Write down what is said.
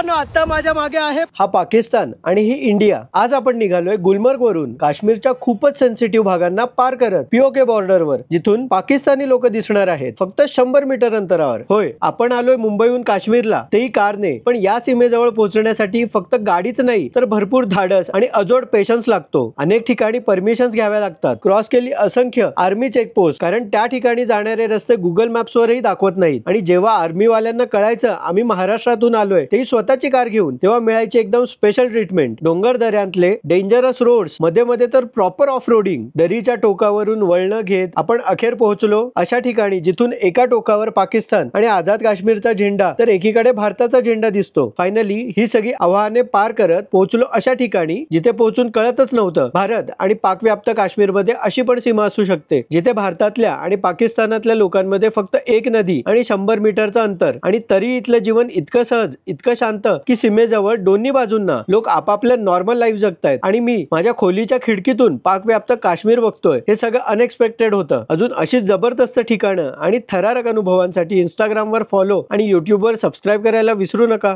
मित्रांनो आता माझ्या मागे आहे हा पाकिस्तान आणि ही इंडिया। आज आपण निघालोय गुलमर्ग वरून काश्मीरच्या खूपच सेन्सिटिव्ह भागांना पार करत पीओके बॉर्डरवर, जिथून पाकिस्तानी लोक दिसणार आहेत फक्त 100 मीटर अंतरावर। होय, आपण आलोय मुंबईहून काश्मीरला, तेही कारने। पण या सीमेजवळ पोहोचण्यासाठी फक्त गाडीच नाही तर भरपूर धाडस आणि अजोड पेशन्स लागतो। अनेक ठिकाणी परमिशन्स घ्याव्या लागतात, क्रॉस केली असंख्य आर्मी चेकपोस्ट, कारण त्या ठिकाणी जाणारे रस्ते गुगल मॅप्सवरही दाखवत नाहीत। आणि जेव्हा आर्मी वाल्यांना कळायचं आम्ही महाराष्ट्रातून आलोय, तेही स्वतःची कार घेऊन, तेव्हा मिळायची एकदम स्पेशल ट्रीटमेंट। डोंगर दऱ्यांतले डेंजरस रोड्स, मध्ये मध्ये तर प्रॉपर ऑफ रोडिंग, दरीच्या टोकावरून वळण घेत आपण अखेर पोहोचलो अशा ठिकाणी जिथून एका टोकावर पाकिस्तान आणि आझाद काश्मीरचा झेंडा तर एकीकडे भारताचा झेंडा दिसतो। फायनली ही सगळी आव्हाने पार करत पोहोचलो अशा ठिकाणी जिथे पोहोचून कळतच नव्हतं भारत आणि पाकव्याप्त काश्मीरमध्ये अशी पण सीमा असू शकते, जिथे भारतातल्या आणि पाकिस्तानातल्या लोकांमध्ये फक्त एक नदी आणि 100 मीटरचं अंतर, आणि तरी इथलं जीवन इतकं सहज, इतकं शांत की सीमेजवळ दोन्ही बाजूंना लोक आपापल्या नॉर्मल लाईफ जगतायत आणि मी माझ्या खोलीच्या खिडकीतून पाकव्याप्त काश्मीर बघतोय। हे सगळं अनएक्सपेक्टेड होतं। अजून अशीच जबरदस्त ठिकाणं आणि थरारक अनुभवांसाठी इंस्टाग्रामवर फॉलो आणि युट्यूबवर सबस्क्राईब करायला विसरू नका।